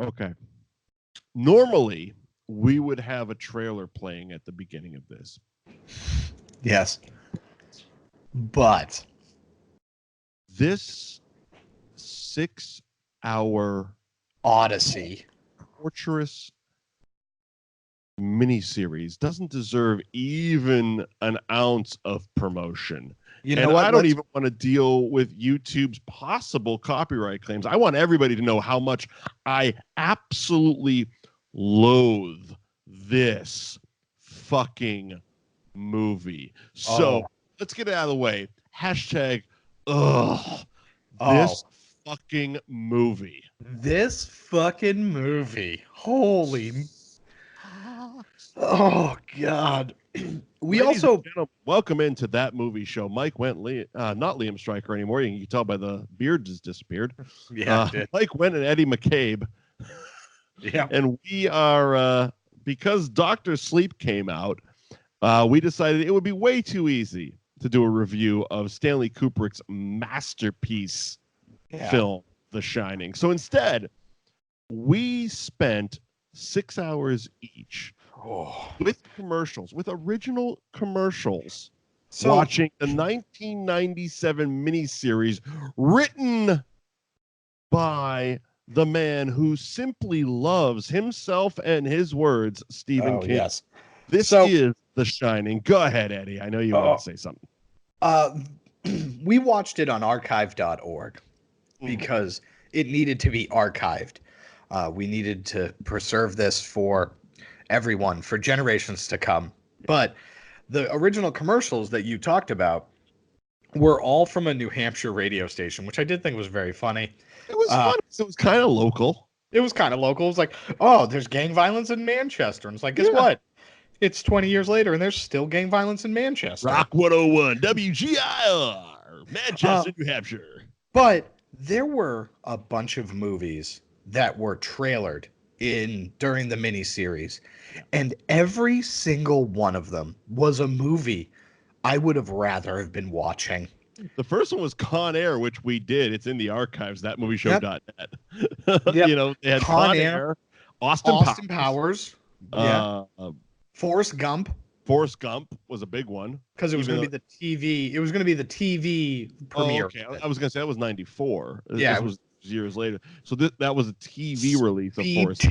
Okay. Normally, we would have a trailer playing at the beginning of this. Yes. But this 6-hour Odyssey, torturous miniseries doesn't deserve even an ounce of promotion. you know And what? I don't even want to deal with YouTube's possible copyright claims. I want everybody to know how much I absolutely loathe this fucking movie. So let's get it out of the way. Hashtag, this fucking movie. This fucking movie. Holy. Oh, God. We Ladies also. and gentlemen, welcome into That Movie Show. Mike Wendt, not Liam Stryker anymore. You can tell by the beard has disappeared. Yeah, it did. Mike Wendt and Eddie McCabe. Yeah. And we are, because Dr. Sleep came out, we decided it would be way too easy to do a review of Stanley Kubrick's masterpiece film, The Shining. So instead, we spent 6 hours each with commercials, with original commercials, watching the 1997 miniseries written by the man who simply loves himself and his words, Stephen King. Yes. This is The Shining. Go ahead, Eddie. I know you want to say something. We watched it on archive.org because it needed to be archived. We needed to preserve this for everyone, for generations to come. But the original commercials that you talked about were all from a New Hampshire radio station, which I did think was very funny. It was fun. It was kind of local. It was kind of local. It was like, oh, there's gang violence in Manchester. And it's like, guess what? It's 20 years later, and there's still gang violence in Manchester. Rock 101, WGIR, Manchester, New Hampshire. But there were a bunch of movies that were trailered during the miniseries, and every single one of them was a movie I would have rather have been watching. The first one was Con Air, which we did. It's in the archives, thatmovieshow.net. Yep. You know, they had Con Air, Austin Powers. Forrest Gump. Forrest Gump was a big one because it was going to be the TV. It was going to be the TV premiere. Okay, I was going to say that was '94. Yeah, this was years later. So that was a TV release of Forrest.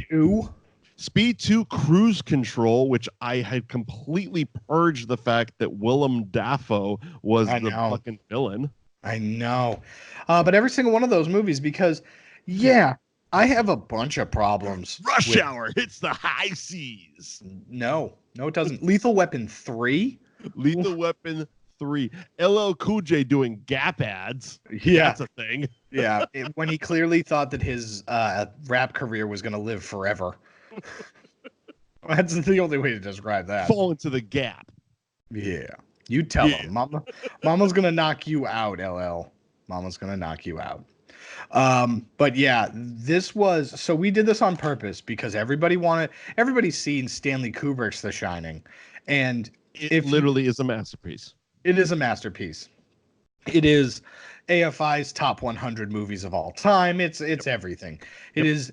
Speed 2 Cruise Control, which I had completely purged the fact that Willem Dafoe was the fucking villain. I know. But every single one of those movies, because, I have a bunch of problems. Rush Hour hits the high seas. No, it doesn't. Lethal Weapon 3? Lethal Weapon 3. LL Cool J doing Gap ads. Yeah. That's a thing. Yeah, when he clearly thought that his rap career was going to live forever. That's the only way to describe that. Fall into the gap. Yeah. You tell him. Mama's going to knock you out, LL. Mama's going to knock you out. But yeah, so we did this on purpose because everybody's seen Stanley Kubrick's The Shining. And it literally is a masterpiece. It is a masterpiece. It is AFI's top 100 movies of all time. It's everything. It is.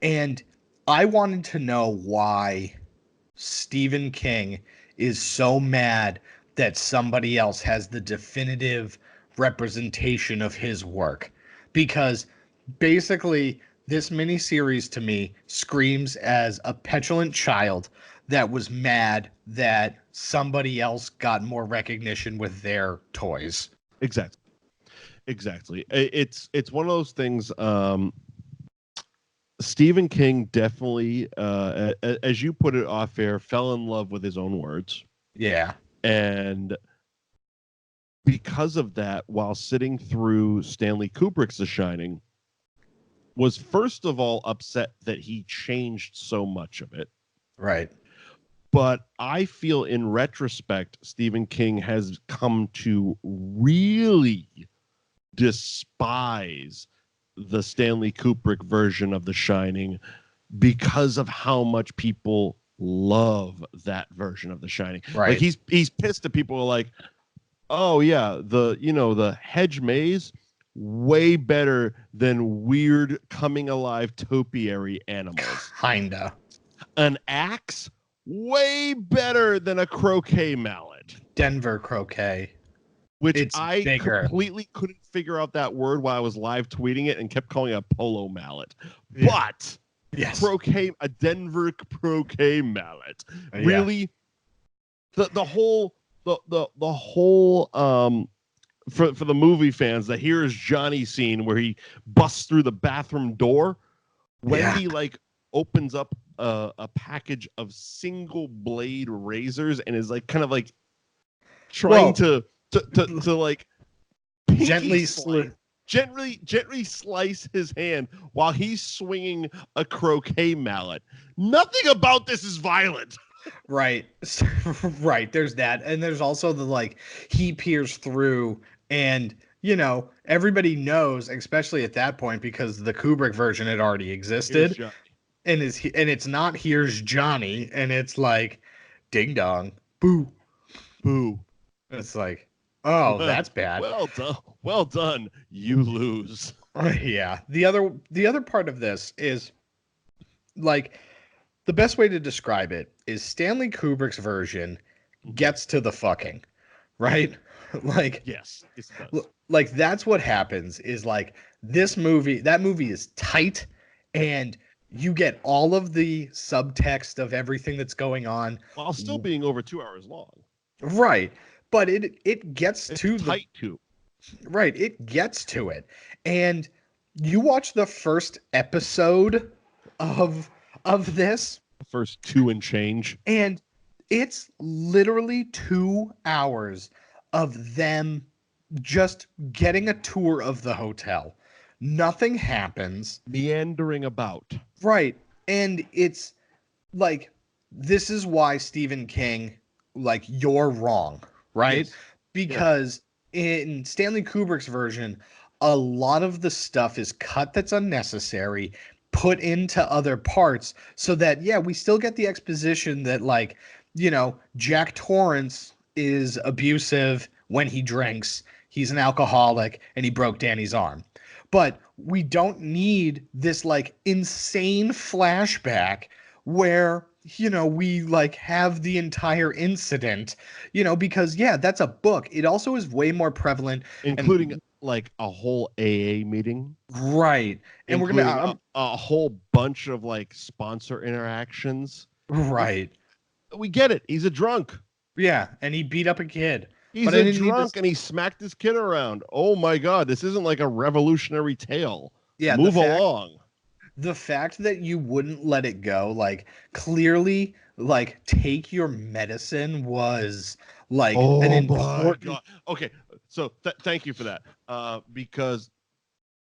And I wanted to know why Stephen King is so mad that somebody else has the definitive representation of his work. Because basically, this miniseries to me screams as a petulant child that was mad that somebody else got more recognition with their toys. Exactly. It's one of those things. Stephen King definitely, as you put it off air, fell in love with his own words. Yeah. And because of that, while sitting through Stanley Kubrick's The Shining, was first of all upset that he changed so much of it. Right. But I feel in retrospect, Stephen King has come to really despise the Stanley Kubrick version of The Shining because of how much people love that version of The Shining. Right. Like he's pissed at people who are like, oh yeah, the hedge maze, way better than weird coming alive topiary animals. Kinda. An axe, way better than a croquet mallet. Denver croquet. Which It's I bigger. completely couldn't figure out that word while I was live tweeting it and kept calling it a polo mallet. Yeah. But Yes. croquet, a Denver croquet mallet. Really, the whole for the movie fans, the Here's Johnny scene where he busts through the bathroom door, Wendy like opens up a package of single blade razors and is like kind of like trying to like gently slice his hand while he's swinging a croquet mallet. Nothing about this is violent. Right. Right. There's that. And there's also the like he peers through and you know, everybody knows, especially at that point, because the Kubrick version had already existed. And it's not Here's Johnny, and it's like ding dong, boo. Boo. It's like, oh, that's bad. Well done. You lose. Yeah. The other part of this is like the best way to describe it is Stanley Kubrick's version gets to the fucking, right? Like, yes, it does. Like that's what happens is like that movie is tight and you get all of the subtext of everything that's going on while still being over 2 hours long. Right. But it gets to tight too. Right, it gets to it. And you watch the first episode of this, the first 2 and change, and it's literally 2 hours of them just getting a tour of the hotel. Nothing happens. Meandering about. Right. And it's like, this is why Stephen King, like, you're wrong, right? Yes. Because in Stanley Kubrick's version, a lot of the stuff is cut that's unnecessary, put into other parts so that, yeah, we still get the exposition that, like, you know, Jack Torrance is abusive when he drinks. He's an alcoholic and he broke Danny's arm. But we don't need this like insane flashback where, you know, we like have the entire incident, you know, because yeah, that's a book. It also is way more prevalent, including like a whole AA meeting. Right. And we're going to a whole bunch of like sponsor interactions. Right. We get it. He's a drunk. Yeah. And he beat up a kid. He's a drunk and he smacked his kid around. Oh my God. This isn't like a revolutionary tale. Yeah. Move along. The fact that you wouldn't let it go, like clearly, like take your medicine was like an important. God. Okay. So thank you for that. Because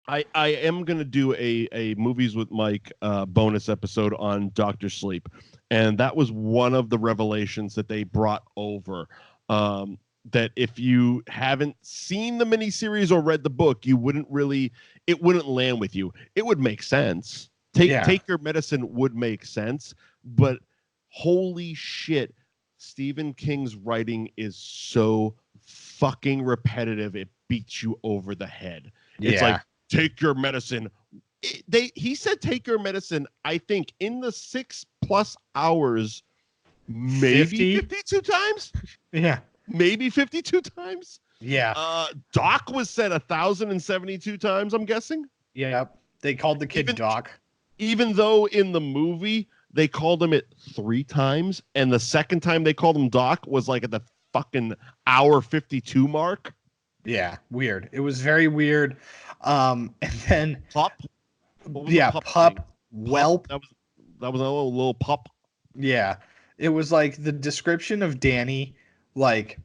I am going to do a Movies with Mike bonus episode on Dr. Sleep. And that was one of the revelations that they brought over. That if you haven't seen the miniseries or read the book, it wouldn't land with you. It would make sense. Take your medicine would make sense, but holy shit, Stephen King's writing is so fucking repetitive. It beats you over the head. It's like, take your medicine. He said, take your medicine, I think in the 6+ hours, maybe 52 times. Yeah. Maybe 52 times. Yeah. Doc was said 1,072 times, I'm guessing. Yeah. They called the kid Doc. Even though in the movie they called him it 3 times, and the second time they called him Doc was like at the fucking hour 52 mark. Yeah, weird. It was very weird. And then Pup. Pup. Whelp. That was a little pup. Yeah. It was like the description of Danny. Like,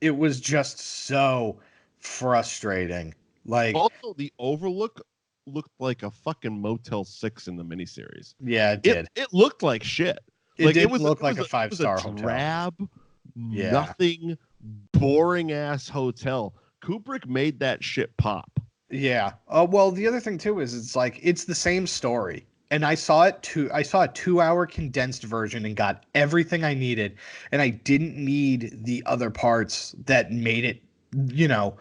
it was just so frustrating. Like, also, the Overlook looked like a fucking Motel 6 in the miniseries. Yeah, it did. It looked like shit. It did look like a 5-star hotel. Drab, nothing, boring ass hotel. Kubrick made that shit pop. Yeah. Well, the other thing too is it's like it's the same story. And I saw a 2-hour condensed version and got everything I needed. And I didn't need the other parts that made it, you know,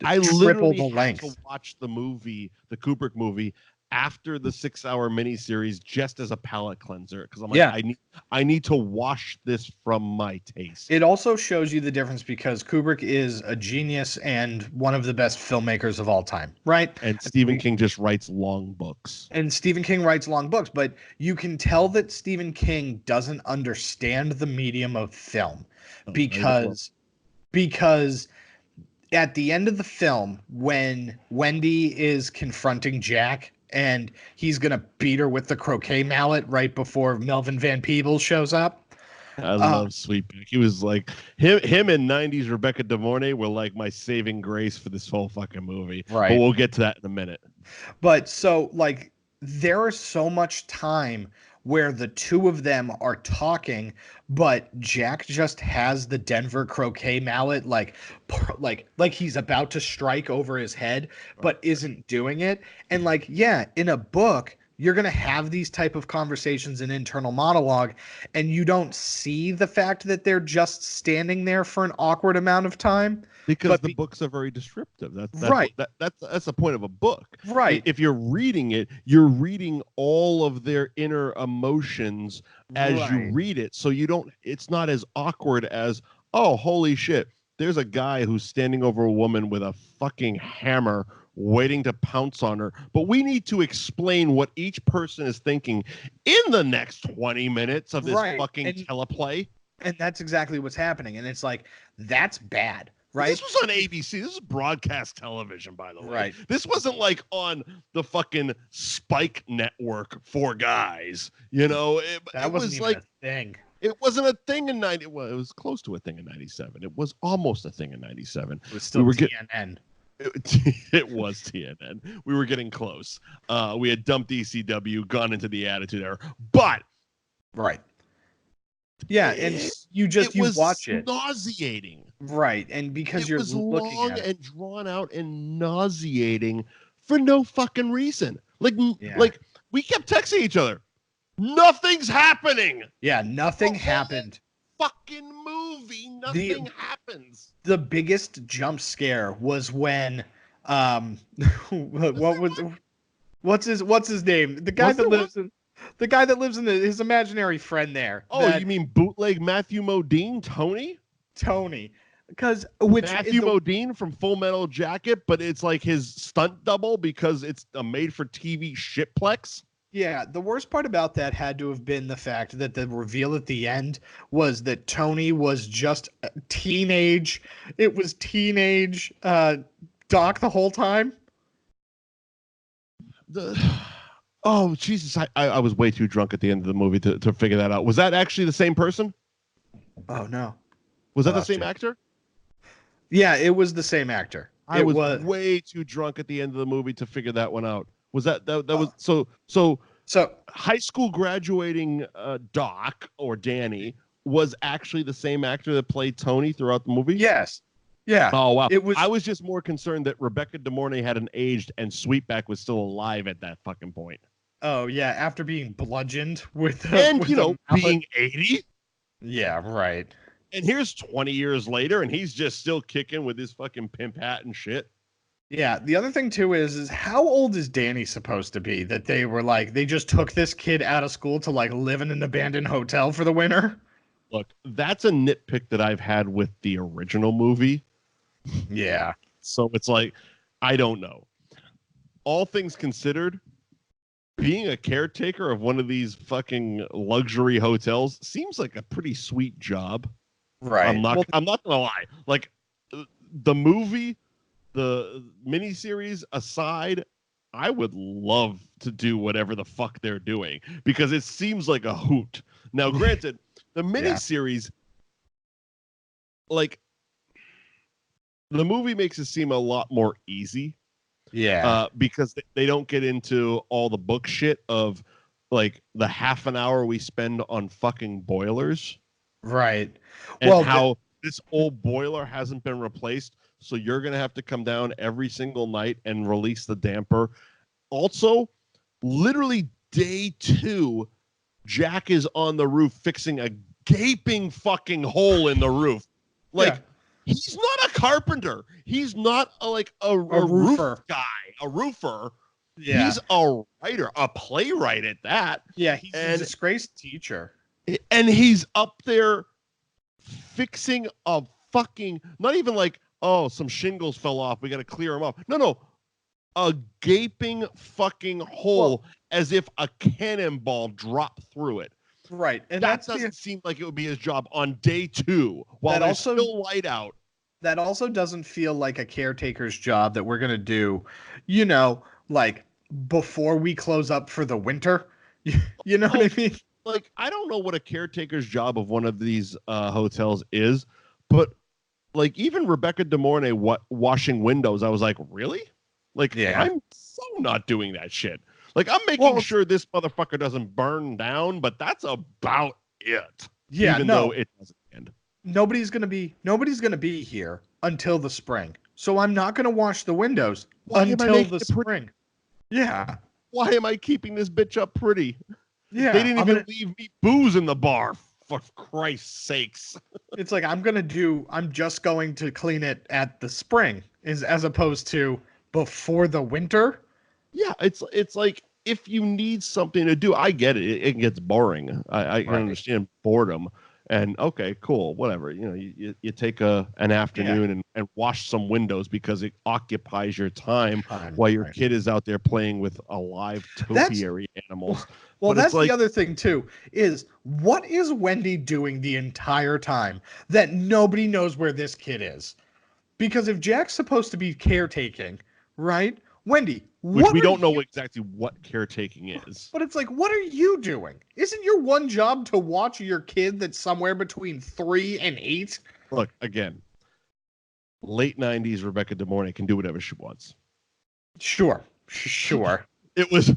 I triple literally the had length. to watch the movie, the Kubrick movie, after the 6-hour miniseries just as a palate cleanser because I'm like, I need to wash this from my taste. It also shows you the difference because Kubrick is a genius and one of the best filmmakers of all time, right? And Stephen King just writes long books. And Stephen King writes long books, but you can tell that Stephen King doesn't understand the medium of film because at the end of the film, when Wendy is confronting Jack and he's going to beat her with the croquet mallet right before Melvin Van Peebles shows up. I love Sweetback. He was like him and 90s Rebecca De Mornay were like my saving grace for this whole fucking movie. Right. But we'll get to that in a minute. But so like there is so much time where the two of them are talking, but Jack just has the Denver croquet mallet like he's about to strike over his head, but isn't doing it. And like, yeah, in a book, you're going to have these type of conversations in internal monologue, and you don't see the fact that they're just standing there for an awkward amount of time. Because the books are very descriptive. That's right. That's the point of a book. Right. If you're reading it, you're reading all of their inner emotions as you read it. So it's not as awkward as, oh, holy shit, there's a guy who's standing over a woman with a fucking hammer waiting to pounce on her. But we need to explain what each person is thinking in the next 20 minutes of this fucking teleplay. And that's exactly what's happening. And it's like, that's bad. Right. This was on ABC. This is broadcast television, by the way. Right. This wasn't like on the fucking Spike network for guys. You know, that wasn't even a thing. It wasn't a thing in 90. Well, it was close to a thing in 97. It was almost a thing in 97. It was still TNN. It was TNN. We were getting close. We had dumped ECW, gone into the Attitude Era, but yeah, and you watch it. Nauseating. Right, and because it was long and drawn out and nauseating for no fucking reason. Like we kept texting each other. Nothing's happening. Yeah, nothing happened. Fucking movie, nothing happens. The biggest jump scare was when what's his name? The guy that lives in his imaginary friend there. Oh, you mean bootleg Matthew Modine, Tony? Because Matthew Modine from Full Metal Jacket, but it's like his stunt double because it's a made-for-TV shitplex. Yeah, the worst part about that had to have been the fact that the reveal at the end was that Tony was just teenage. It was teenage Doc the whole time. Oh, Jesus. I was way too drunk at the end of the movie to figure that out. Was that actually the same person? Oh, no. Was that the same actor? Yeah, it was the same actor. I was way too drunk at the end of the movie to figure that one out. Was that was so high school graduating Doc or Danny was actually the same actor that played Tony throughout the movie? Yes. Yeah. Oh wow. I was just more concerned that Rebecca De Mornay hadn't aged and Sweetback was still alive at that fucking point. Oh yeah, after being bludgeoned with being 80. Yeah, right. And here's 20 years later and he's just still kicking with his fucking pimp hat and shit. Yeah, the other thing too is how old is Danny supposed to be that they were like they just took this kid out of school to like live in an abandoned hotel for the winter? Look, that's a nitpick that I've had with the original movie. Yeah. So it's like I don't know. All things considered, being a caretaker of one of these fucking luxury hotels seems like a pretty sweet job. Right. I'm not gonna lie. Like the movie, the miniseries aside, I would love to do whatever the fuck they're doing because it seems like a hoot. Now, granted, the miniseries, like the movie makes it seem a lot more easy. Yeah. Because they don't get into all the book shit of like the half an hour we spend on fucking boilers. Right. And how this old boiler hasn't been replaced. So you're going to have to come down every single night and release the damper. Also, literally day 2, Jack is on the roof fixing a gaping fucking hole in the roof. Like, He's not a carpenter. He's not a roof roofer. guy, a roofer. Yeah. He's a writer, a playwright at that. Yeah, he's a disgraced teacher. And he's up there fixing a fucking, not even like, oh, some shingles fell off, we got to clear them up. No. A gaping fucking hole as if a cannonball dropped through it. Right. And that doesn't seem like it would be his job on day 2 while there's still light out. That also doesn't feel like a caretaker's job that we're going to do, like before we close up for the winter. You know what I mean? Like, I don't know what a caretaker's job of one of these hotels is, but like even Rebecca De Mornay washing windows, I was like, really? Like, yeah. I'm so not doing that shit. Like, I'm making sure this motherfucker doesn't burn down, but that's about it. Yeah, even though it doesn't end. Nobody's gonna be here until the spring. So I'm not gonna wash the windows until the spring. Yeah. Why am I keeping this bitch up pretty? Yeah. They didn't even leave me booze in the bar, for Christ's sakes. It's like I'm just going to clean it at the spring as opposed to before the winter. Yeah, it's like if you need something to do, I get it. It gets boring. I can understand boredom. And okay, cool, whatever. You take an afternoon and wash some windows because it occupies your time while your kid is out there playing with alive topiary animals. Well, that's the other thing too, is what is Wendy doing the entire time that nobody knows where this kid is? Because if Jack's supposed to be caretaking, right? Wendy, which we don't know exactly what caretaking is. But it's like, what are you doing? Isn't your one job to watch your kid that's somewhere between 3 and 8? Look, again, late 90s Rebecca De Mornay can do whatever she wants. Sure. It was,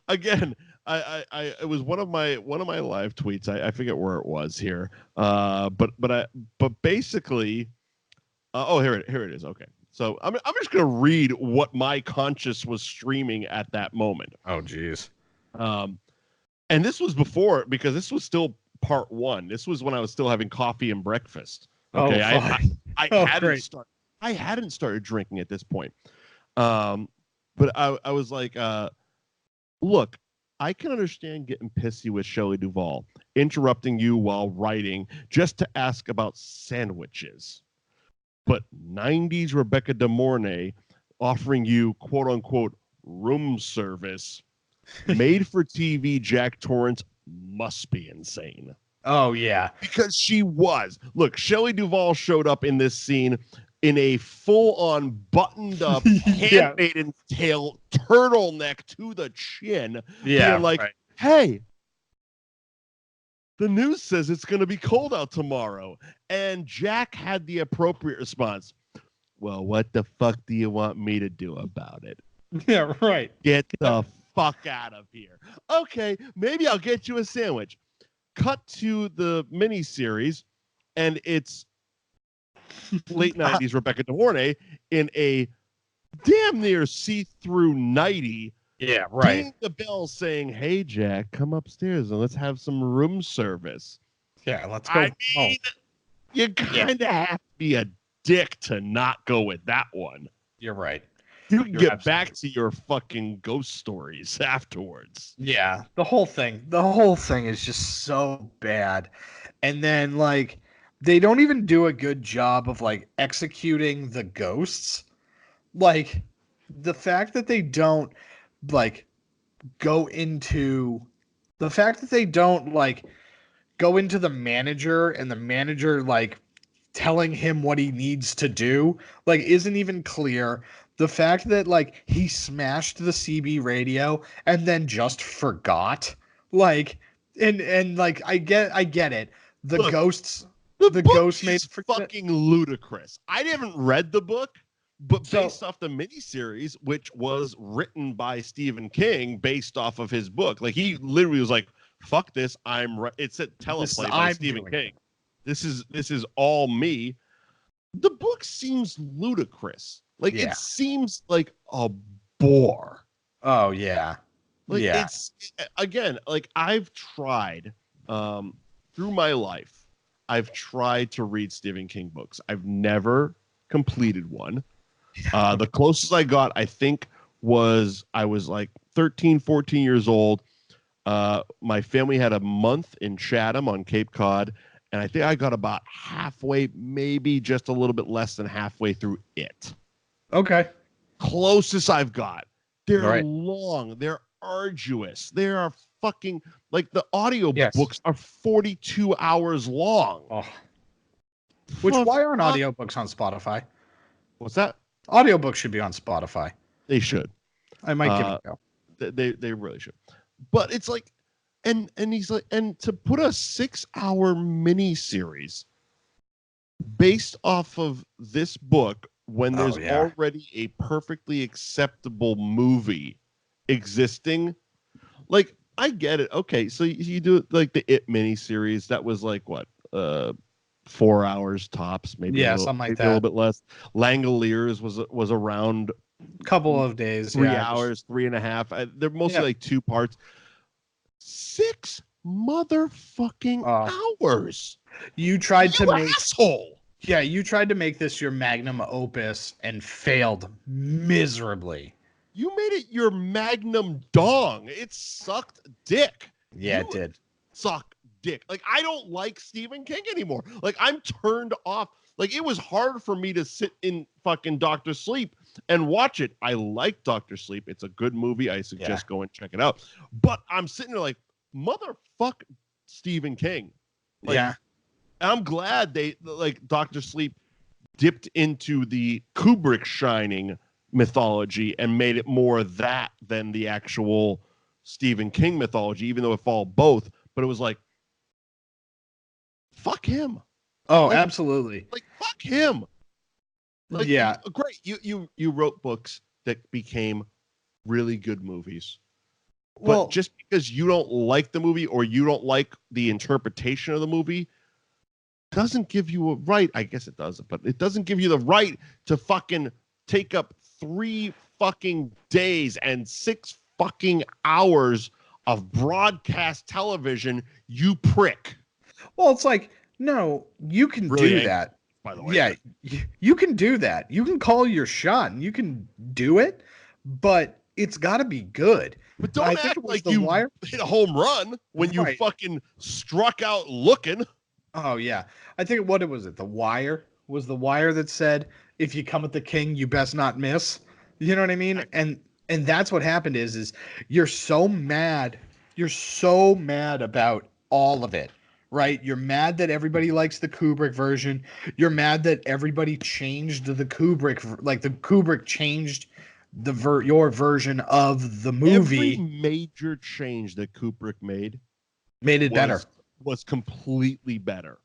again, it was one of my live tweets. I forget where it was here. But basically, here it is. Okay. So I'm just going to read what my conscience was streaming at that moment. Oh, geez. And this was before, because this was still part 1. This was when I was still having coffee and breakfast. Okay, I hadn't started drinking at this point. But I was like, look, I can understand getting pissy with Shelley Duvall, interrupting you while writing just to ask about sandwiches. But 90s Rebecca De Mornay offering you, quote unquote, room service, made for TV Jack Torrance must be insane. Oh, yeah. Because she was. Look, Shelley Duvall showed up in this scene in a full-on buttoned-up handmaiden tail turtleneck to the chin. Yeah, being like, hey, the news says it's going to be cold out tomorrow. And Jack had the appropriate response. Well, what the fuck do you want me to do about it? Yeah, right. Get the fuck out of here. Okay, maybe I'll get you a sandwich. Cut to the miniseries, and it's late 90s Rebecca De Mornay in a damn near see-through nightie. Yeah, right. Ding the bell saying, hey, Jack, come upstairs and let's have some room service. Yeah, let's go. I mean, you kind of have to be a dick to not go with that one. You're right. You can get back to your fucking ghost stories afterwards. Yeah, the whole thing is just so bad. And then, like, they don't even do a good job of, like, executing the ghosts. Like, the fact that they don't, like, go into the manager and the manager, like, telling him what he needs to do, like, isn't even clear. The fact that, like, he smashed the CB radio and then just forgot, like, and like, I get it. The Look, ghosts, the ghost is fucking ludicrous. I haven't read the book, but based off the miniseries, which was written by Stephen King, based off of his book, like, he literally was like, "Fuck this! It's a teleplay by Stephen King. This is all me." The book seems ludicrous. Like, it seems like a bore. Oh, yeah. Like, it's, again, like, I've tried through my life, I've tried to read Stephen King books. I've never completed one. The closest I got, I think, I was like 13, 14 years old. My family had a month in Chatham on Cape Cod, and I think I got about halfway, maybe just a little bit less than halfway through it. Okay. Closest I've got. They're Right. long. They're arduous. They are fucking, like, the audio Yes. books are 42 hours long. Oh. Why aren't audiobooks on Spotify? What's that? Audiobooks should be on Spotify. They should. I might give it a go. They really should. But it's like, and he's like, and to put a 6-hour miniseries based off of this book when there's already a perfectly acceptable movie existing, like, I get it. Okay, so you do like the It miniseries. That was like what, 4 hours tops, maybe something like that. A little bit less. Langoliers was around a couple of days, 3 hours, 3.5. They're mostly like 2 parts. 6 motherfucking hours. You tried to make asshole. Yeah, you tried to make this your magnum opus and failed miserably. You made it your magnum dong. It sucked dick. Yeah, it did. Suck dick. Like, I don't like Stephen King anymore. Like, I'm turned off. Like, it was hard for me to sit in fucking Dr. Sleep and watch it. I like Dr. Sleep. It's a good movie. I suggest go and check it out. But I'm sitting there like, motherfuck Stephen King. Like, yeah. I'm glad they, like, Dr. Sleep dipped into the Kubrick Shining mythology and made it more that than the actual Stephen King mythology, even though it followed both. But it was like, fuck him. Oh, like, absolutely. Like, fuck him. Like, yeah. Great. You wrote books that became really good movies. But just because you don't like the movie or you don't like the interpretation of the movie doesn't give you a right. I guess it doesn't, but it doesn't give you the right to fucking take up 3 fucking days and 6 fucking hours of broadcast television, you prick. Well, it's like, no, you can do that. By the way. Yeah, you can do that. You can call your shot and you can do it, but it's got to be good. But don't act like you hit a home run when you fucking struck out looking. Oh, yeah. I think, what was it? The Wire? Was the Wire that said, if you come at the king, you best not miss? You know what I mean? And that's what happened is you're so mad. You're so mad about all of it, right? You're mad that everybody likes the Kubrick version. You're mad that everybody changed the Kubrick, like the Kubrick changed your version of the movie. Every major change that Kubrick made it better. Was completely better.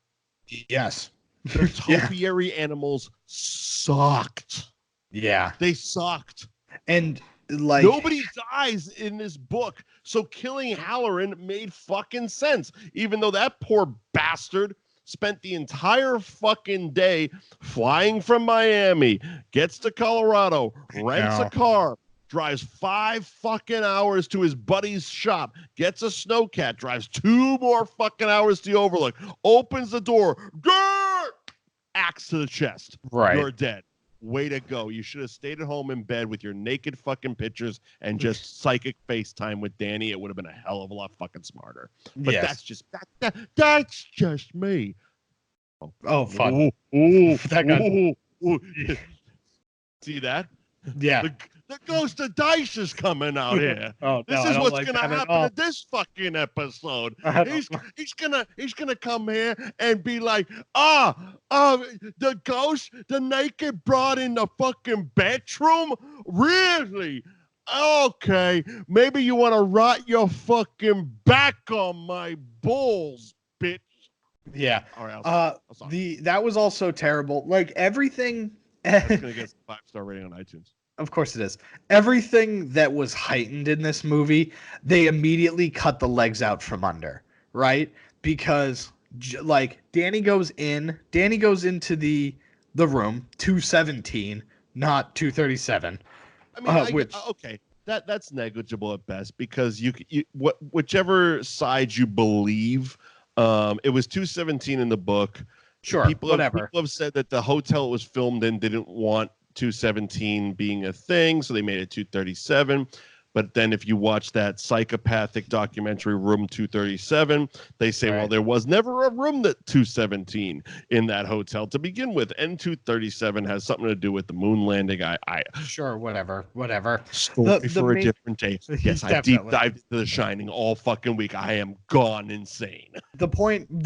Yes. The topiary animals sucked. Yeah. They sucked. And like, nobody dies in this book, so killing Hallorann made fucking sense, even though that poor bastard spent the entire fucking day flying from Miami, gets to Colorado, rents a car, drives 5 fucking hours to his buddy's shop, gets a snowcat, drives 2 more fucking hours to the Overlook, opens the door, axe to the chest. Right. You're dead. Way to go. You should have stayed at home in bed with your naked fucking pictures and just psychic FaceTime with Danny. It would have been a hell of a lot fucking smarter. But that's just me. Oh fuck. That guy. See that? Yeah. The ghost of Dice is coming out here. This is what's gonna happen in this fucking episode. He's gonna come here and be like, the ghost, the naked broad in the fucking bedroom? Really? Okay, maybe you want to rot your fucking back on my balls, bitch. Yeah. All right. That was also terrible. Like, everything. It's gonna get a 5-star rating on iTunes. Of course it is. Everything that was heightened in this movie, they immediately cut the legs out from under, right? Because like Danny goes into the room 217, not 237. I mean, okay, that's negligible at best, because whichever side you believe It was 217 in the book. Sure, People whatever. have said that the hotel it was filmed in didn't want 217 being a thing, so they made it 237. But then if you watch that psychopathic documentary Room 237, they say, well, there was never a room that 217 in that hotel to begin with. And 237 has something to do with the moon landing. Sure, whatever. Story for a different day. Yes, I deep dived into The Shining all fucking week. I am gone insane. The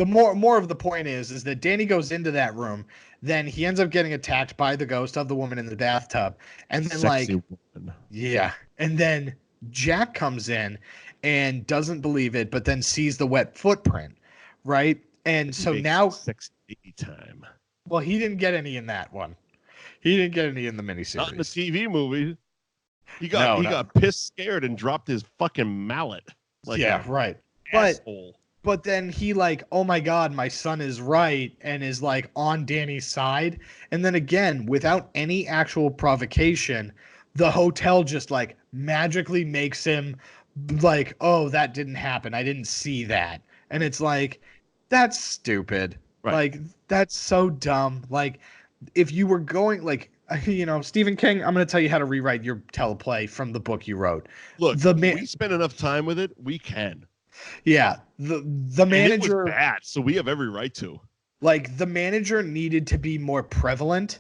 more of the point is that Danny goes into that room, then he ends up getting attacked by the ghost of the woman in the bathtub, and then Sexy woman. Yeah. And then Jack comes in and doesn't believe it, but then sees the wet footprint, right? And so now sexy time. Well, he didn't get any in that one. He didn't get any in the miniseries. Not in the TV movie. He got pissed scared and dropped his fucking mallet. Right. But then he oh my God, my son is right, and is on Danny's side. And then again, without any actual provocation, the hotel just magically makes him oh, that didn't happen. I didn't see that. And it's that's stupid. Right. That's so dumb. If you were going Stephen King, I'm going to tell you how to rewrite your teleplay from the book you wrote. Look, we spent enough time with it. We can. Yeah. The manager. And it was bad, so we have every right to. The manager needed to be more prevalent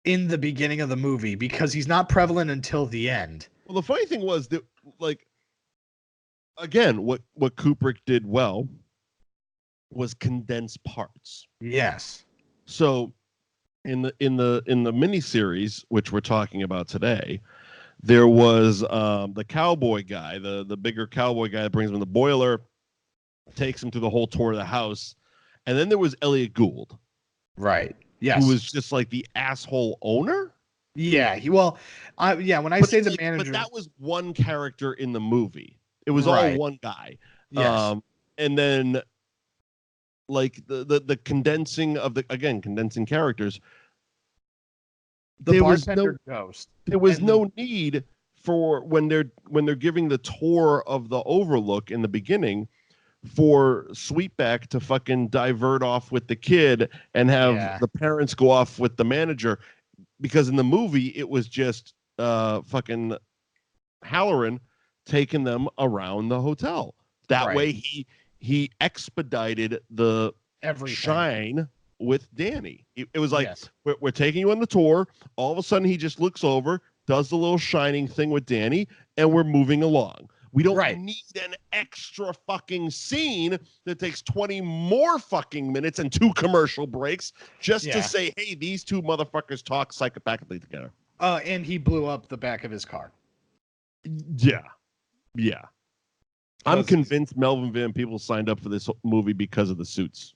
in the beginning of the movie because he's not prevalent until the end. Well, the funny thing was that, again, what Kubrick did well was condense parts. Yes. So in the miniseries, which we're talking about today, there was the cowboy guy, the bigger cowboy guy that brings him the boiler, takes him through the whole tour of the house, and then there was Elliot Gould, right? Yes, who was just the asshole owner. Yeah, when I say the manager, but that was one character in the movie. It was all one guy. Yes. And then the condensing of condensing characters. The bartender ghost. There was no need for when they're giving the tour of the Overlook in the beginning for Sweetback to fucking divert off with the kid and have the parents go off with the manager, because in the movie it was just fucking Hallorann taking them around the hotel. That way he expedited the shine with Danny. It was we're taking you on the tour. All of a sudden he just looks over, does the little shining thing with Danny, and we're moving along. We don't need an extra fucking scene that takes 20 more fucking minutes and 2 commercial breaks just to say, hey, these 2 motherfuckers talk psychopathically together. And he blew up the back of his car. Yeah. I'm convinced Melvin Van Peebles signed up for this movie because of the suits.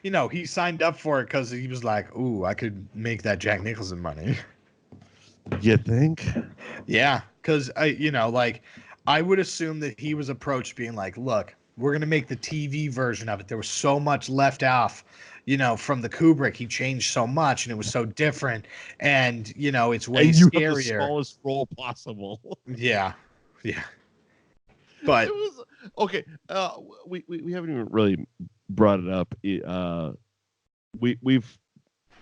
He signed up for it because he was ooh, I could make that Jack Nicholson money. You think? Yeah, because I would assume that he was approached being look, we're gonna make the TV version of it. There was so much left off, from the Kubrick. He changed so much, and it was so different, and it's way scarier. Have the smallest role possible. Yeah. But it was okay. We haven't even really brought it up. We've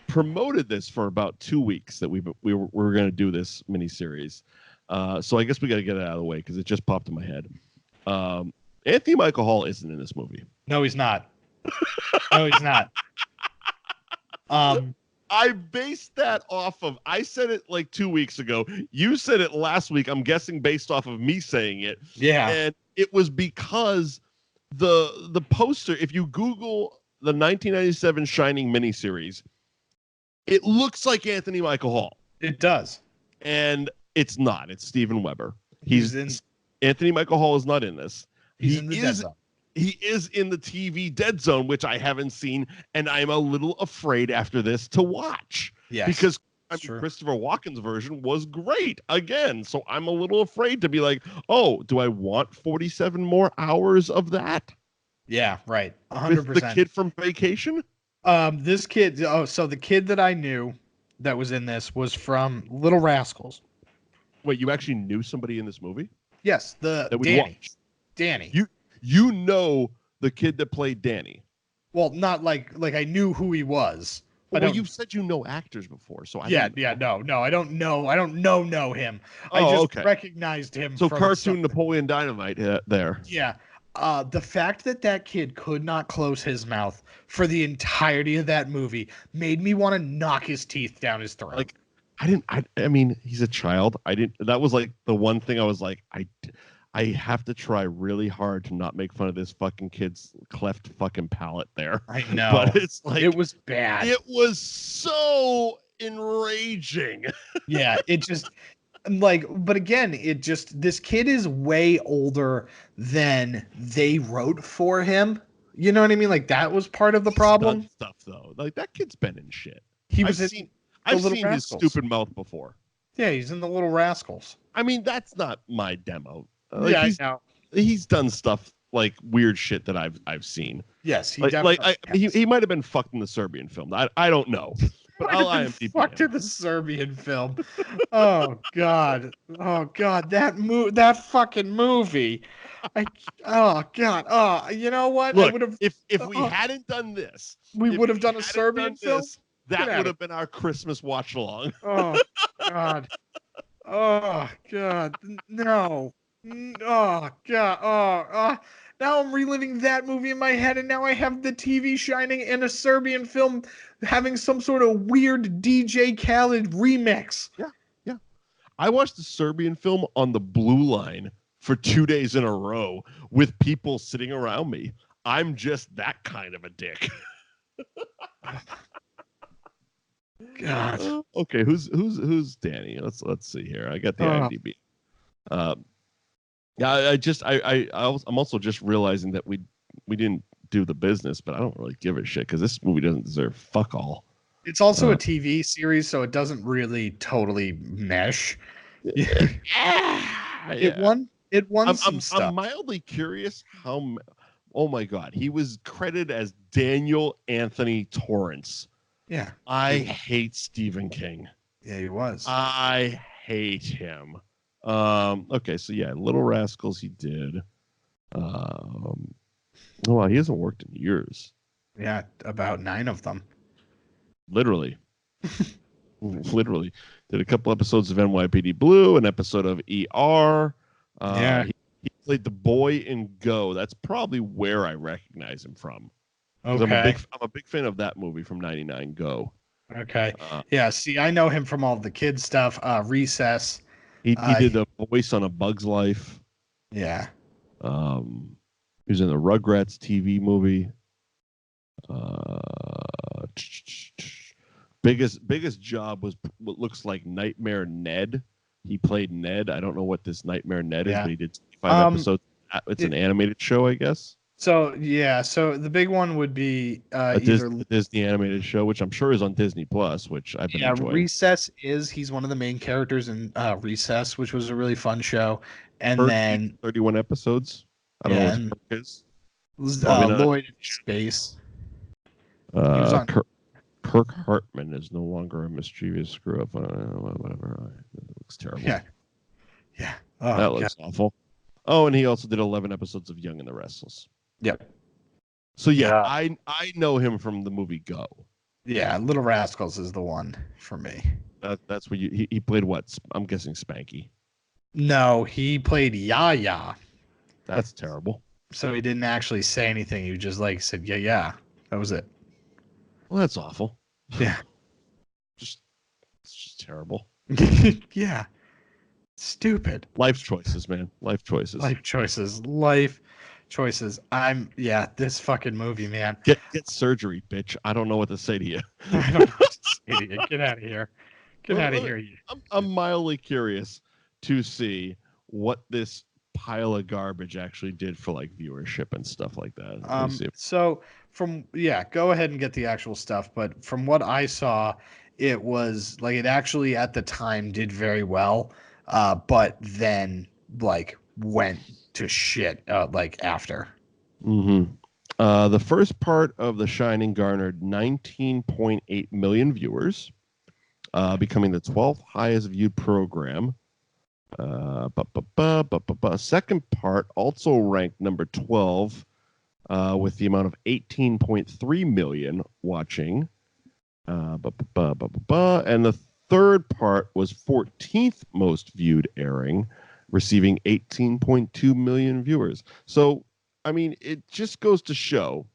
promoted this for about 2 weeks that we were going to do this miniseries. So I guess we got to get it out of the way because it just popped in my head. Anthony Michael Hall isn't in this movie. No, he's not. I based that off of, I said it 2 weeks ago. You said it last week. I'm guessing based off of me saying it. Yeah. And it was because the poster, if you Google the 1997 Shining miniseries, it looks like Anthony Michael Hall. It does. And it's not. It's Steven Weber. Anthony Michael Hall is not in this. He's in the Dead Zone. He is in the TV Dead Zone, which I haven't seen, and I'm a little afraid after this to watch. Yes, because Christopher Walken's version was great again, so I'm a little afraid to be oh, do I want 47 more hours of that? Yeah, right. 100%. With the kid from Vacation? This kid. Oh, so the kid that I knew that was in this was from Little Rascals. Wait, you actually knew somebody in this movie? Yes, Danny. You know the kid that played Danny. Well, not like I knew who he was. Well, you've said you know actors before, so I don't know him. I Oh, just okay. recognized him. So from cartoon something. Napoleon Dynamite there. Yeah. The fact that kid could not close his mouth for the entirety of that movie made me want to knock his teeth down his throat. Like, I mean, he's a child. That was like the one thing I was like, I have to try really hard to not make fun of this fucking kid's cleft fucking palate there. I know. But it's like, it was bad. It was so enraging. Yeah, it just but again, this kid is way older than they wrote for him. You know what I mean? Like that was part of the problem. Stuff though, like that kid's been in shit. I've seen his stupid mouth before. Yeah, he's in the Little Rascals. I mean, that's not my demo. I know. He's done stuff like weird shit that I've seen. Yes, he definitely. He might have been fucked in the Serbian film. I don't know. But I'll IMDb fucked in the Serbian film. Oh god. That fucking movie. Oh god. Oh, you know what? Look, I would have. If we hadn't done this, we would have done a Serbian film. That would have been our Christmas watch along. Oh god. Oh god. No. Oh god. Oh. Now I'm reliving that movie in my head, and now I have the TV Shining and a Serbian film having some sort of weird DJ Khaled remix. Yeah. I watched the Serbian film on the Blue Line for 2 days in a row with people sitting around me. I'm just that kind of a dick. God. Okay, who's Danny? Let's see here. I got the IMDb. Yeah, I'm also just realizing that we didn't do the business, but I don't really give a shit because this movie doesn't deserve fuck all. It's also a TV series, so it doesn't really totally mesh. Yeah. It won some stuff. I'm mildly curious how. Oh my god, he was credited as Daniel Anthony Torrance. Yeah, I hate Stephen King. Yeah, he was. I hate him. Okay, so yeah, Little Rascals he did. Oh, wow, he hasn't worked in years. Yeah, about 9 of them. Literally. Literally. Did a couple episodes of NYPD Blue, an episode of ER. Yeah. He played the boy in Go. That's probably where I recognize him from. Okay. I'm a big fan of that movie from '99, Go. Okay. Yeah, see, I know him from all the kid stuff. Recess. He did a voice on A Bug's Life. Yeah. He was in the Rugrats TV movie. Biggest job was what looks like Nightmare Ned. He played Ned. I don't know what this Nightmare Ned is, but he did 5 episodes. It's an animated show, I guess. So the big one would be a Disney animated show, which I'm sure is on Disney Plus, which I've been enjoying. Recess he's one of the main characters in Recess, which was a really fun show. And then 31 episodes. I don't know what Kirk is. Lloyd in Space. Kirk Hartman is no longer a mischievous screw up. Whatever. It looks terrible. Yeah. Oh, that looks awful. Oh, and he also did 11 episodes of Young and the Restless. Yep. So yeah, I know him from the movie Go. Yeah, Little Rascals is the one for me. That's where he played what? I'm guessing Spanky. No, he played Yaya. That's terrible. So he didn't actually say anything. He just said yeah. That was it. Well, that's awful. Yeah. It's just terrible. Yeah. Stupid. Life choices, man. Life choices. This fucking movie, man. Get surgery, bitch. I don't know what to say to you. I don't know what to say to you. Get out of here. Get out of here. I'm mildly curious to see what this pile of garbage actually did for viewership and stuff like that. So go ahead and get the actual stuff, but from what I saw, it was it actually at the time did very well, but then went to shit after. Mm-hmm. The first part of The Shining garnered 19.8 million viewers, becoming the 12th highest viewed program. Second part also ranked number 12 with the amount of 18.3 million watching. And the third part was 14th most viewed airing, receiving 18.2 million viewers. So, I mean, it just goes to show,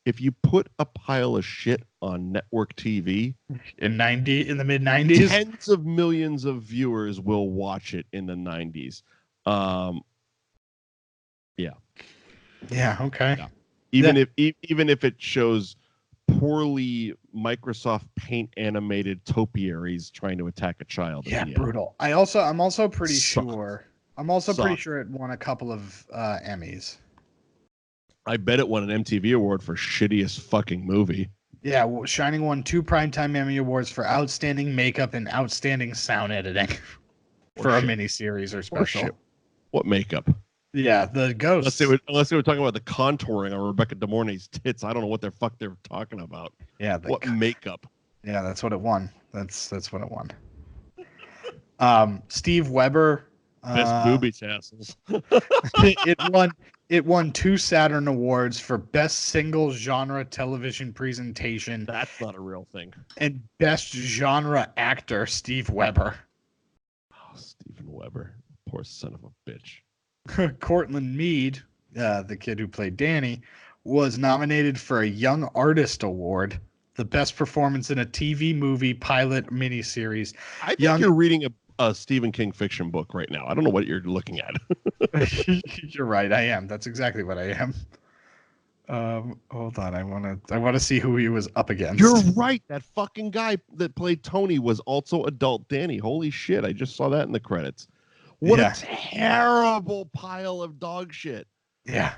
if you put a pile of shit on network TV in the mid 90s, tens of millions of viewers will watch it in the 90s. Yeah. Okay. Yeah. Even if it shows poorly Microsoft Paint animated topiaries trying to attack a child. Yeah, brutal. I'm also pretty Suck. sure it won a couple of Emmys. I bet it won an MTV award for shittiest fucking movie. Yeah, well, Shining won 2 Primetime Emmy Awards for outstanding makeup and outstanding sound editing for a miniseries or special. What makeup? Yeah, the ghosts. Unless they were talking about the contouring on Rebecca De Mornay's tits. I don't know what the fuck they're talking about. Yeah, what makeup? Yeah, that's what it won. That's what it won. Steve Weber. Best booby tassels. It won 2 Saturn Awards for Best Single Genre Television Presentation. That's not a real thing. And Best Genre Actor, Steve Weber. Oh, Stephen Weber. Poor son of a bitch. Cortland Mead, the kid who played Danny, was nominated for a Young Artist Award, the best performance in a TV movie, pilot, miniseries. I think you're reading a Stephen King fiction book right now. I don't know what you're looking at. You're right. I am. That's exactly what I am. Hold on. I want to see who he was up against. You're right. That fucking guy that played Tony was also adult Danny. Holy shit. I just saw that in the credits. What a terrible pile of dog shit. Yeah.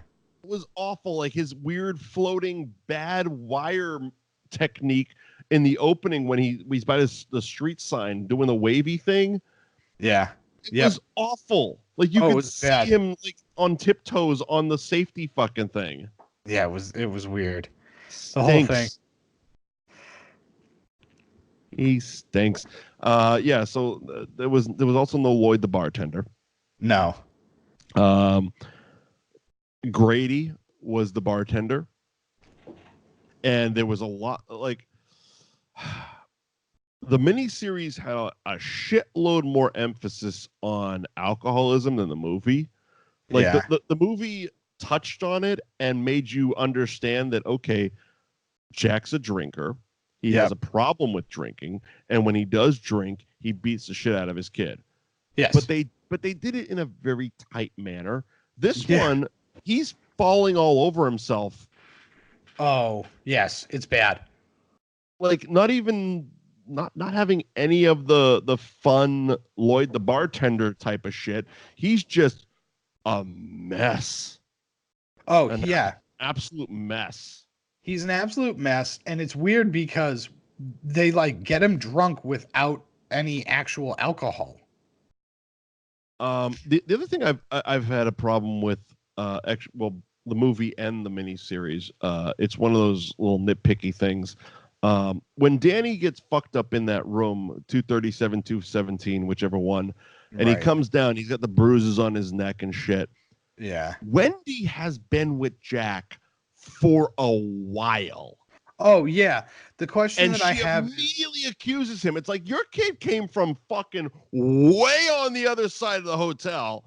It was awful. Like his weird floating bad wire technique in the opening when he's by the street sign doing the wavy thing. Yeah. It was awful. Like you could see bad. him like on tiptoes on the safety fucking thing. Yeah, it was weird. The whole thing. He stinks. Yeah, so there was also no Lloyd the bartender. No. Grady was the bartender. And there was a lot like the miniseries had a shitload more emphasis on alcoholism than the movie. Like the movie touched on it and made you understand that, okay, Jack's a drinker. He has a problem with drinking, and when he does drink, he beats the shit out of his kid. Yes. But they did it in a very tight manner. This one, he's falling all over himself. Oh, yes, it's bad. Like not having any of the fun Lloyd the bartender type of shit. He's just a mess. Oh, yeah. Absolute mess. He's an absolute mess, and it's weird because they like get him drunk without any actual alcohol. The other thing I've had a problem with the movie and the miniseries, it's one of those little nitpicky things. When Danny gets fucked up in that room, 237, 217, whichever one, and he comes down, he's got the bruises on his neck and shit. Yeah. Wendy has been with Jack for a while. Oh, yeah. The question that I have immediately accuses him. It's like your kid came from fucking way on the other side of the hotel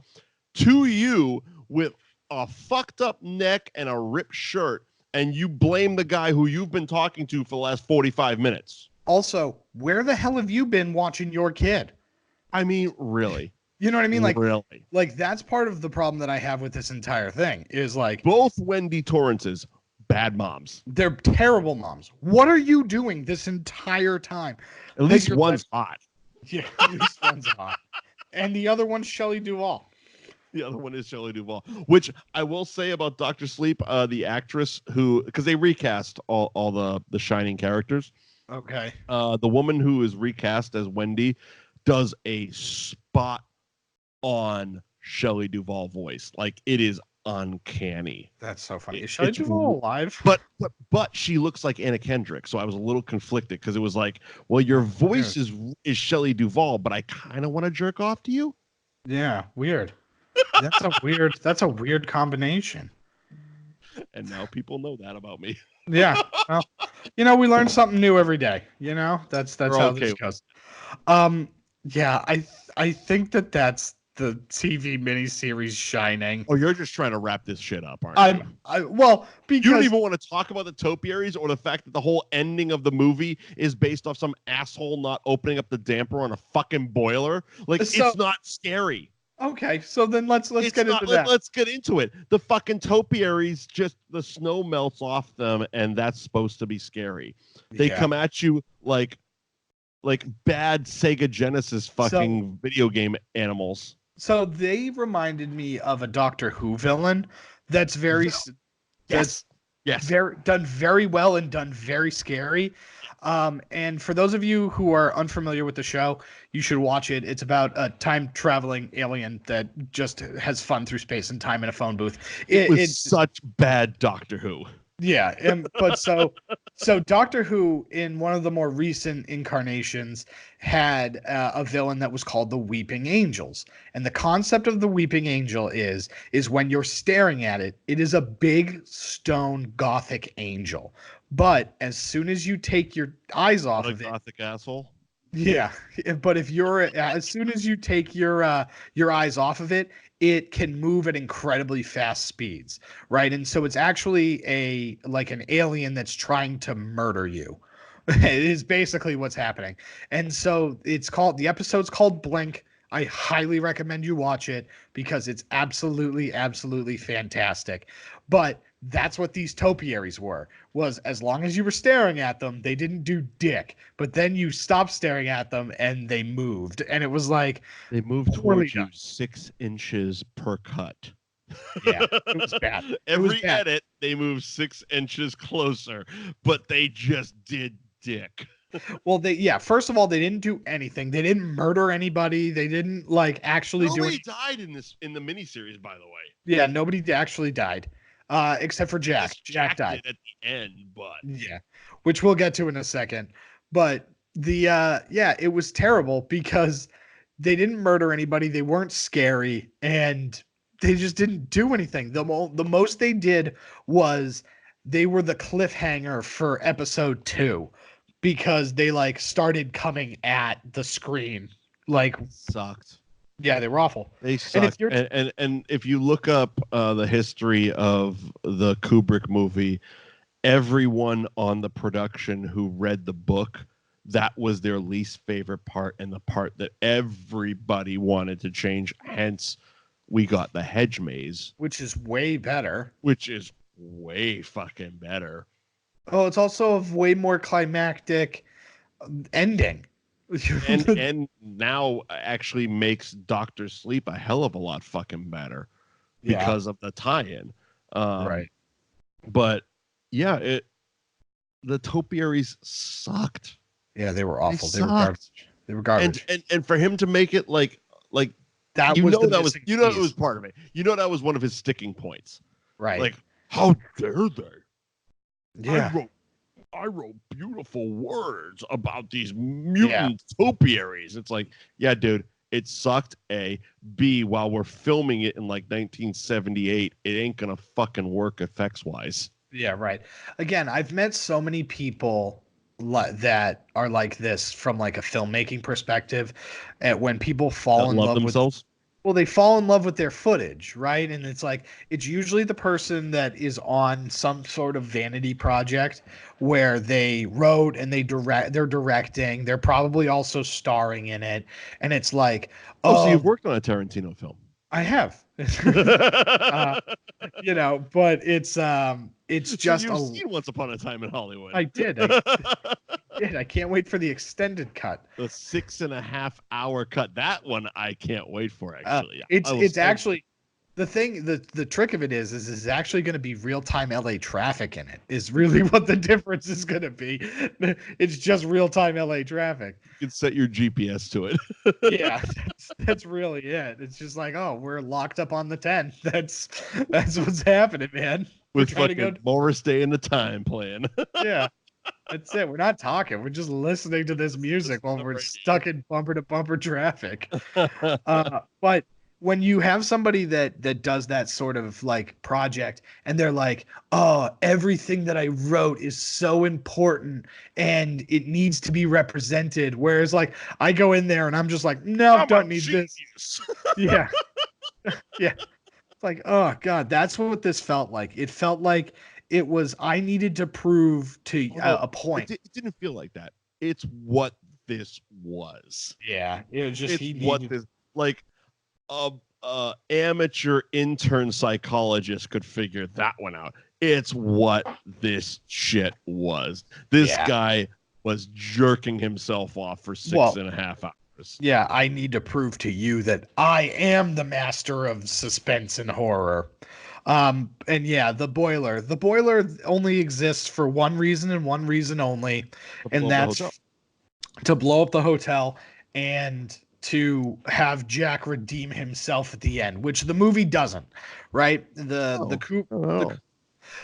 to you with a fucked up neck and a ripped shirt, and you blame the guy who you've been talking to for the last 45 minutes. Also, where the hell have you been watching your kid? I mean, really? You know what I mean? Like, really? Like, that's part of the problem that I have with this entire thing is like both Wendy Torrances, bad moms. They're terrible moms. What are you doing this entire time? At least one's hot. Yeah, at least one's hot. And the other one's Shelley Duvall. The other one is Shelley Duvall, which I will say about Dr. Sleep, the actress who, because they recast all the Shining characters. Okay. The woman who is recast as Wendy does a spot on Shelley Duvall voice. Like, it is uncanny. That's so funny. Is Shelley Duvall alive? But she looks like Anna Kendrick, so I was a little conflicted because it was like, well, your voice is Shelley Duvall, but I kind of want to jerk off to you. Yeah, weird. That's a weird combination. And now people know that about me. Yeah. Well, we learn something new every day. That's We're how okay this goes. Yeah, I think that's the TV miniseries Shining. Oh, you're just trying to wrap this shit up, aren't you? Well, You don't because even want to talk about the topiaries or the fact that the whole ending of the movie is based off some asshole not opening up the damper on a fucking boiler. Like, it's not scary. Okay, so then let's get into that. Let's get into it. The fucking topiaries, just the snow melts off them, and that's supposed to be scary. They come at you like bad Sega Genesis fucking video game animals. So they reminded me of a Doctor Who villain that's very done very well and done very scary. And for those of you who are unfamiliar with the show, you should watch it. It's about a time traveling alien that just has fun through space and time in a phone booth. It's such bad Doctor Who. Yeah, but so Doctor Who in one of the more recent incarnations had a villain that was called the Weeping Angels, and the concept of the Weeping Angel is when you're staring at it, it is a big stone gothic angel, but as soon as you take your eyes off of it, gothic asshole. Yeah, but as soon as you take your eyes off of it, it can move at incredibly fast speeds, right? And so it's actually an alien that's trying to murder you. It is basically what's happening. And so the episode's called Blink. I highly recommend you watch it because it's absolutely, absolutely fantastic. But that's what these topiaries was as long as you were staring at them, they didn't do dick. But then you stopped staring at them and they moved. And it was like they moved towards you 6 inches per cut. Yeah, it was bad. Every edit, they moved 6 inches closer, but they just did dick. Well, first of all, they didn't do anything. They didn't murder anybody. They didn't actually do anything. Nobody died in the miniseries, by the way. Yeah, nobody actually died. Except for Jack. Jack died at the end, but yeah, which we'll get to in a second. But it was terrible because they didn't murder anybody. They weren't scary, and they just didn't do anything. The most they did was they were the cliffhanger for episode 2 because they started coming at the screen sucked. Yeah, they were awful. They sucked. And if you look up the history of the Kubrick movie, everyone on the production who read the book, that was their least favorite part and the part that everybody wanted to change. Hence, we got the hedge maze. Which is way better. Which is way fucking better. Oh, it's also a way more climactic ending. and now actually makes Doctor Sleep a hell of a lot fucking better because of the tie-in. Right. But yeah, the topiaries sucked. Yeah, they were awful. They were garbage. And for him to make it like that it was part of it. That was one of his sticking points. Right. Like, how dare they? Yeah. I wrote beautiful words about these mutant topiaries. It's like, yeah, dude, it sucked. A. B, while we're filming it in 1978, it ain't gonna fucking work effects wise. Yeah, right. Again, I've met so many people that are like this from a filmmaking perspective, and when people fall in love themselves. They fall in love with their footage, right? And it's usually the person that is on some sort of vanity project where they wrote and they're directing. They're probably also starring in it. And it's like, so you've worked on a Tarantino film. I have. But it's just you've seen Once Upon a Time in Hollywood. I did. I can't wait for the extended cut. The 6.5 hour cut. That one I can't wait for, actually. It's actually the thing, the trick of it is actually going to be real-time LA traffic in it is really what the difference is going to be. It's just real-time LA traffic. You can set your GPS to it. Yeah, that's really it. It's just we're locked up on the 10. That's what's happening, man. With fucking Morris Day and the Time playing. Yeah. That's it. We're not talking. We're just listening to this music while we're stuck in bumper to bumper traffic. But when you have somebody that does that sort of like project and they're like, oh, everything that I wrote is so important and it needs to be represented. Whereas like I go in there and I'm just like, no, I'm don't a need genius. this. Yeah. Yeah. It's like, oh God, that's what this felt like. It felt like it was, I needed to prove to Although a point. it didn't feel like that. It's what this was. Yeah. It was just, It's he what needed, this like a amateur intern psychologist could figure that one out. It's what this shit was. This guy was jerking himself off for 6.5 hours. Yeah, I need to prove to you that I am the master of suspense and horror. And yeah, the boiler. The boiler only exists for one reason and one reason only, and that's to blow up the hotel and to have Jack redeem himself at the end, which the movie doesn't, right? The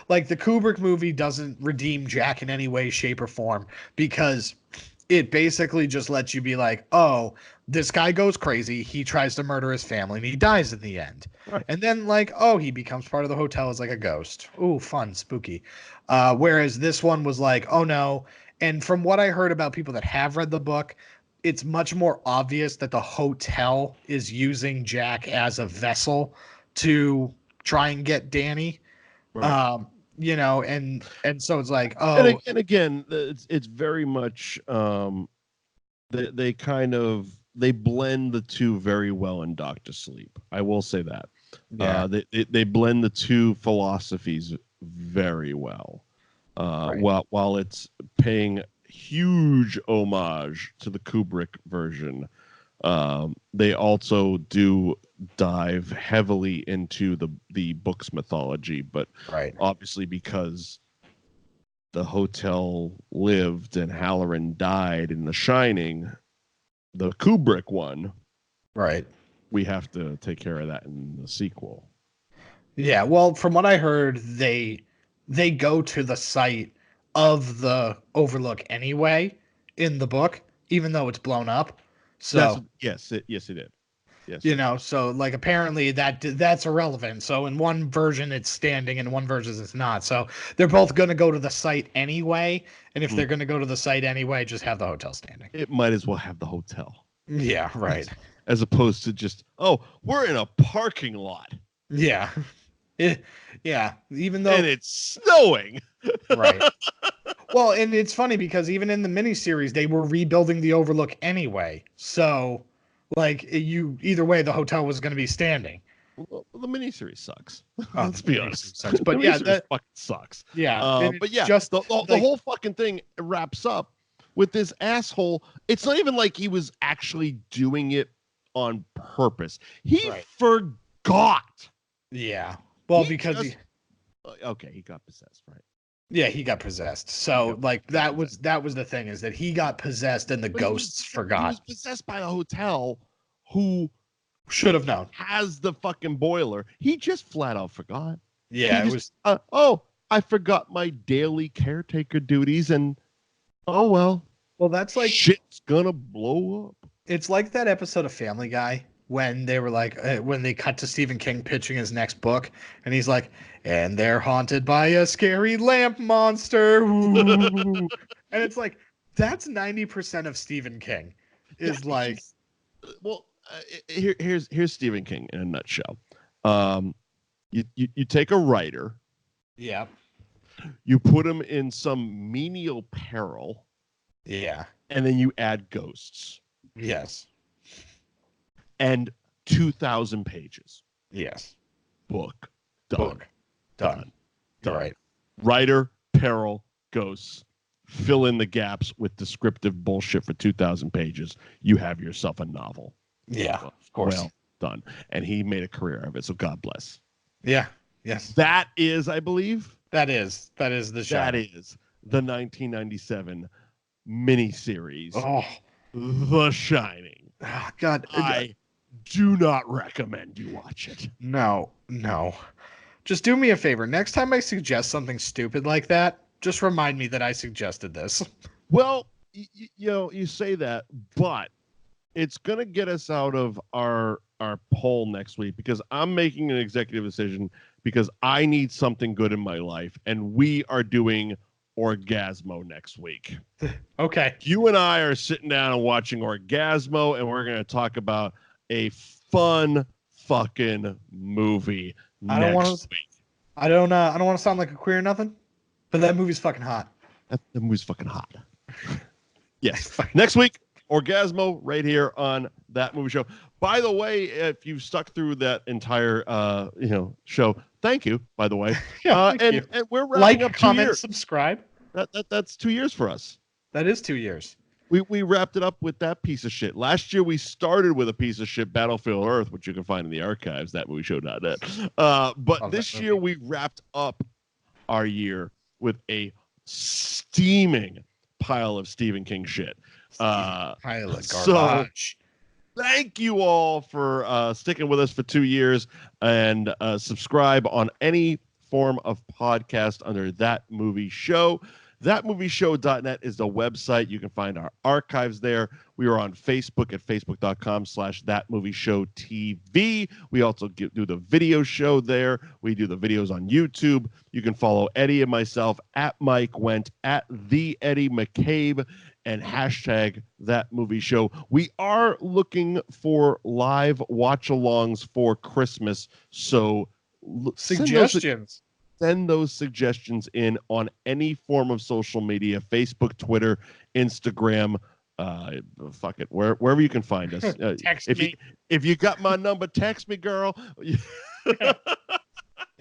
Kubrick movie doesn't redeem Jack in any way, shape, or form because it basically just lets you be like, oh, this guy goes crazy. He tries to murder his family and he dies in the end. Right. And then like, oh, he becomes part of the hotel as like a ghost. Ooh, fun, spooky. Whereas this one was like, oh no. And from what I heard about people that have read the book, it's much more obvious that the hotel is using Jack as a vessel to try and get Danny. Right. You know, and so it's like, oh, and again, it's very much they kind of they blend the two very well in Doctor Sleep. I will say that. yeah. They blend the two philosophies very well. Right. While it's paying huge homage to the Kubrick version, they also do dive heavily into the book's mythology, but Right. obviously because the hotel lived and Hallorann died in The Shining, the Kubrick one, Right. we have to take care of that in the sequel. Yeah, well, from what I heard, they go to the site of the Overlook anyway in the book, even though it's blown up. So yes, it did. Yes, you know, so like apparently that's irrelevant. So in one version it's standing, and one version it's not. So they're both going to go to the site anyway, and if they're going to go to the site anyway, just have the hotel standing. It might as well have the hotel. Yeah, right. As opposed to just, oh, we're in a parking lot. Yeah. Yeah, even though and it's snowing. Right. Well, and it's funny because even in the miniseries, they were rebuilding the Overlook anyway. So, like, either way, the hotel was going to be standing. Well, the miniseries sucks. Oh, Let's be honest. Sucks. But yeah, that fucking sucks. Yeah. But yeah, just the whole fucking thing wraps up with this asshole. It's not even like he was actually doing it on purpose. He forgot. Yeah. Well, because okay, he got possessed, right? Yeah, he got possessed. So like that was the thing, is that he got possessed and the ghosts forgot. He was possessed by a hotel who should have known. Has the fucking boiler. He just flat out forgot. Yeah, it was I forgot my daily caretaker duties, and well, that's like shit's gonna blow up. It's like that episode of Family Guy when they were like, when they cut to Stephen King pitching his next book, and he's like, and they're haunted by a scary lamp monster. And it's like, that's 90% of Stephen King is like, well, here's Stephen King in a nutshell. You take a writer, yeah, you put him in some menial peril, yeah, and then you add ghosts. Yes. And 2,000 pages. Yes. Book. Done. Right. Writer, peril, ghosts. Fill in the gaps with descriptive bullshit for 2,000 pages. You have yourself a novel. Yeah, of course. Well done. And he made a career of it, so God bless. Yeah. Yes. That is, I believe. That is the show. That is the 1997 miniseries. Oh. The Shining. Oh, God. I do not recommend you watch it. No. Just do me a favor. Next time I suggest something stupid like that, just remind me that I suggested this. Well, you say that, but it's gonna get us out of our poll next week because I'm making an executive decision because I need something good in my life, and we are doing Orgasmo next week. Okay. You and I are sitting down and watching Orgasmo, and we're gonna talk about a fun fucking movie next week. I don't want to sound like a queer or nothing, but that movie's fucking hot. That movie's fucking hot. Yes. Next week, Orgasmo right here on That Movie Show. By the way, if you've stuck through that entire show, thank you, by the way. Thank you. And we're wrapping up 2 years. Subscribe. That's 2 years for us. That is 2 years. We wrapped it up with that piece of shit. Last year we started with a piece of shit, Battlefield Earth, which you can find in the archives, thatmovieshow.net. But this year we wrapped up our year with a steaming pile of Stephen King shit. Pile of garbage. So thank you all for sticking with us for 2 years, and subscribe on any form of podcast under That Movie Show. Thatmovieshow.net is the website. You can find our archives there. We are on Facebook at facebook.com/thatmovieshowtv. We also do the video show there. We do the videos on YouTube. You can follow Eddie and myself at Mike Wendt, at the Eddie McCabe, and hashtag That Movie Show. We are looking for live watch-alongs for Christmas, so suggestions. Send those suggestions in on any form of social media, Facebook, Twitter, Instagram, fuck it, wherever you can find us. Text me. If you got my number, text me, girl.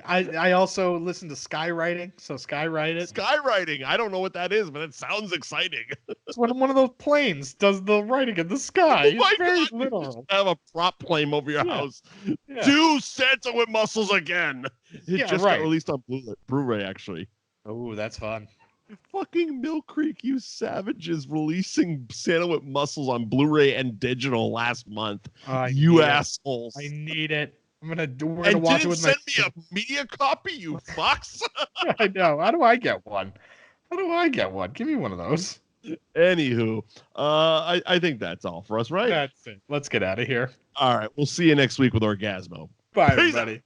I also listen to skywriting, so skywrite it. Skywriting. I don't know what that is, but it sounds exciting. It's one of those planes does the writing in the sky. Oh, it's very God, literal. Have a prop plane over your house. Yeah. Do Santa with muscles again. It just got released on Blu-ray, actually. Oh, that's fun. Fucking Mill Creek, you savages, releasing Santa with muscles on Blu-ray and digital last month. You assholes. I need it. We're gonna watch it with send me a media copy, you fucks. I know. How do I get one? Give me one of those. Anywho, I think that's all for us, right? That's it. Let's get out of here. All right. We'll see you next week with Orgasmo. Bye, everybody.